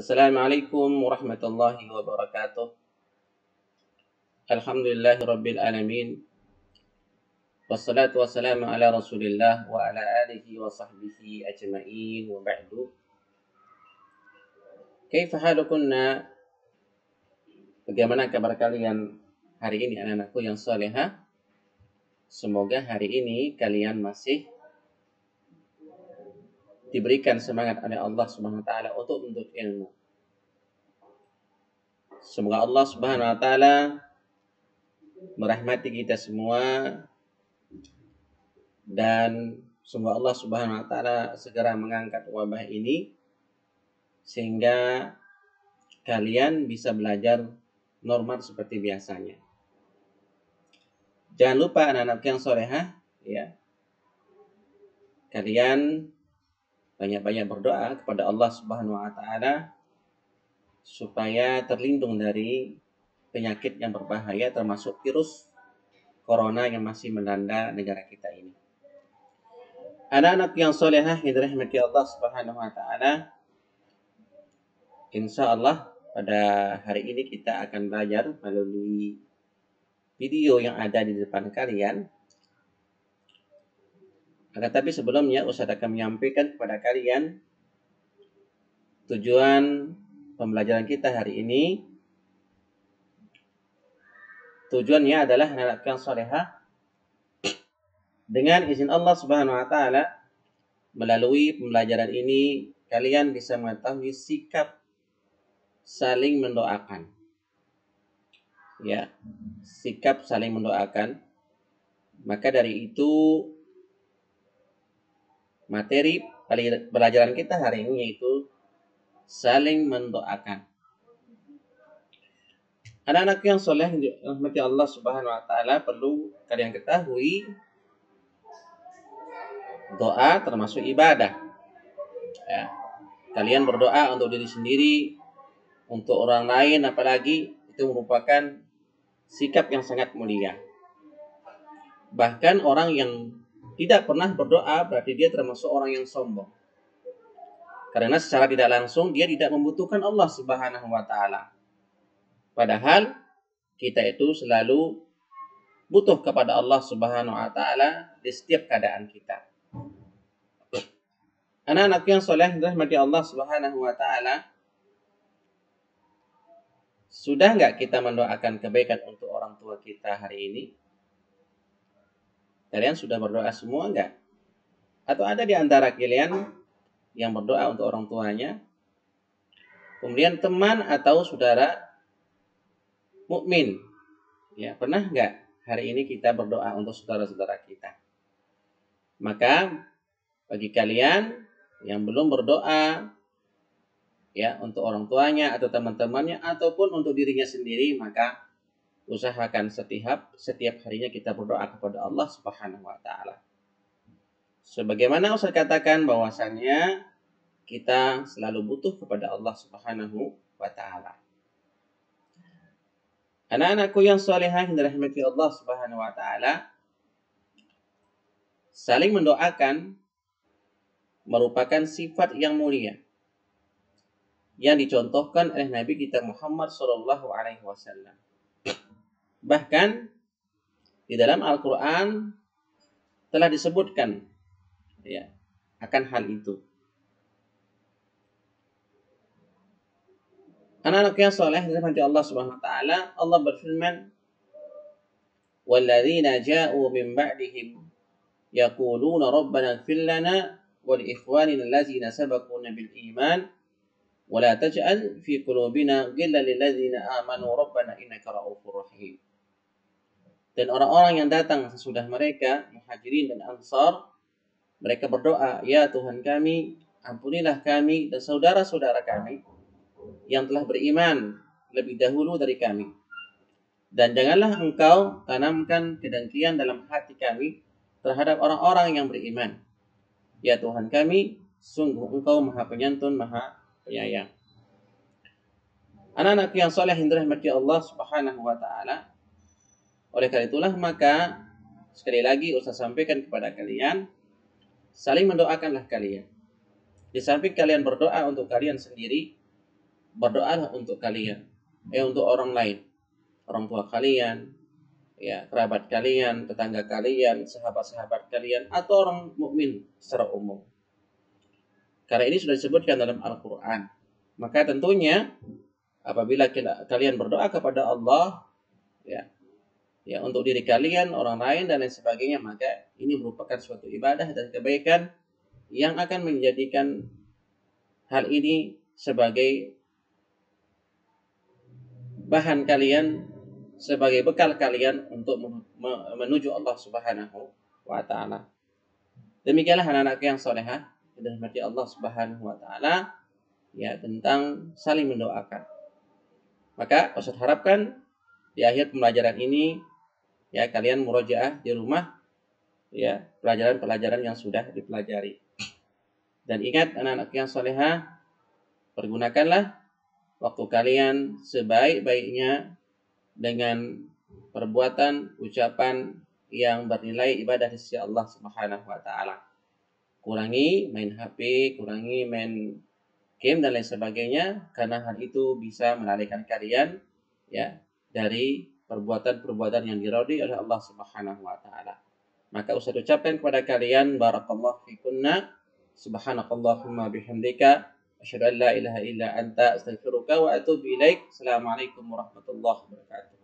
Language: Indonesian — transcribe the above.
Assalamualaikum warahmatullahi wabarakatuh. Alhamdulillahi rabbil alamin. Wassalatu wassalamu ala Rasulillah wa ala alihi wa sahbihi ajma'in wa ba'du. Kaifa halukunna? Bagaimana kabar kalian hari ini anak-anakku yang salehah? Semoga hari ini kalian masih diberikan semangat oleh Allah Subhanahu wa taala untuk menuntut ilmu. Semoga Allah Subhanahu wa taala merahmati kita semua dan semoga Allah Subhanahu wa taala segera mengangkat wabah ini sehingga kalian bisa belajar normal seperti biasanya. Jangan lupa anak-anak yang solehah, ya. Kalian banyak-banyak berdoa kepada Allah Subhanahu wa taala supaya terlindung dari penyakit yang berbahaya termasuk virus corona yang masih melanda negara kita ini. Anak-anak yang solehah yang dirahmati Allah Subhanahu wa taala, insya Allah pada hari ini kita akan belajar melalui video yang ada di depan kalian. Tapi sebelumnya Ustaz akan menyampaikan kepada kalian tujuan pembelajaran kita hari ini. Tujuannya adalah anak yang solehah dengan izin Allah Subhanahu wa taala. Melalui pembelajaran ini kalian bisa mengetahui sikap saling mendoakan. Ya, sikap saling mendoakan. Maka dari itu materi pelajaran kita hari ini yaitu saling mendoakan. Anak-anak yang soleh rahmati Allah Subhanahu wa taala, perlu kalian ketahui doa termasuk ibadah. Ya. Kalian berdoa untuk diri sendiri, untuk orang lain apalagi, itu merupakan sikap yang sangat mulia. Bahkan orang yang tidak pernah berdoa berarti dia termasuk orang yang sombong. Karena secara tidak langsung dia tidak membutuhkan Allah Subhanahu wa taala. Padahal kita itu selalu butuh kepada Allah Subhanahu wa taala di setiap keadaan kita. Anak-anak yang soleh dirahmati Allah Subhanahu wa taala, sudah nggak kita mendoakan kebaikan untuk orang tua kita hari ini? Kalian sudah berdoa semua nggak? Atau ada di antara kalian yang berdoa untuk orang tuanya? Kemudian teman atau saudara mukmin, ya, pernah nggak hari ini kita berdoa untuk saudara-saudara kita? Maka bagi kalian yang belum berdoa, ya, untuk orang tuanya atau teman-temannya ataupun untuk dirinya sendiri, maka usahakan setiap harinya kita berdoa kepada Allah Subhanahu wa taala. Sebagaimana Ustaz katakan bahwasannya kita selalu butuh kepada Allah Subhanahu wa taala. Anak-anakku yang salehah yang dirahmati Allah Subhanahu wa taala, saling mendoakan merupakan sifat yang mulia yang dicontohkan oleh Nabi kita Muhammad sallallahu alaihi wasallam. Bahkan di dalam Al-Qur'an telah disebutkan, ya, akan hal itu. Anak-anak yang saleh dirahmati Allah Subhanahu wa taala, Allah berfirman, "Walladzina ja'u min ba'dihim yaquluna rabbana ighfir lana wa li ikhwanina allazina sabaquna bil iman wa la taj'al fi qulubina ghillan lil ladzina amanu rabbana innaka ra'ufur rahim." Dan orang-orang yang datang sesudah mereka, Muhajirin dan Ansar, mereka berdoa, "Ya Tuhan kami, ampunilah kami dan saudara-saudara kami yang telah beriman lebih dahulu dari kami. Dan janganlah engkau tanamkan kedengkian dalam hati kami terhadap orang-orang yang beriman. Ya Tuhan kami, sungguh engkau maha penyantun, maha penyayang." Anak-anak yang soleh yang dirahmati Allah Subhanahu wa ta'ala, oleh karena itulah maka sekali lagi Ustaz sampaikan kepada kalian, saling mendoakanlah kalian. Di samping kalian berdoa untuk kalian sendiri, berdoalah untuk kalian, untuk orang lain, orang tua kalian, ya, kerabat kalian, tetangga kalian, sahabat-sahabat kalian, atau orang mukmin secara umum. Karena ini sudah disebutkan dalam Al-Quran. Maka tentunya apabila kalian berdoa kepada Allah, ya, ya untuk diri kalian, orang lain dan lain sebagainya, maka ini merupakan suatu ibadah dan kebaikan yang akan menjadikan hal ini sebagai bahan kalian, sebagai bekal kalian untuk menuju Allah Subhanahu wa taala. Demikianlah anak-anak yang salehah dan dirahmati Allah Subhanahu wa taala, ya, tentang saling mendoakan. Maka Ustaz harapkan di akhir pembelajaran ini, ya, kalian murojaah di rumah, ya, pelajaran-pelajaran yang sudah dipelajari. Dan ingat anak-anak yang salehah, pergunakanlah waktu kalian sebaik-baiknya dengan perbuatan, ucapan yang bernilai ibadah di sisi Allah Subhanahu wa taala. Kurangi main HP, kurangi main game dan lain sebagainya, karena hal itu bisa menalihkan kalian, ya, dari perbuatan-perbuatan yang diridhai oleh Allah Subhanahu wa taala. Maka Ustaz ucapkan kepada kalian barakallahu fikunna, subhanakallahumma bihamdika asyhadu an la ilaha illa anta astaghfiruka wa atubu ilaik. Assalamualaikum warahmatullahi wabarakatuh.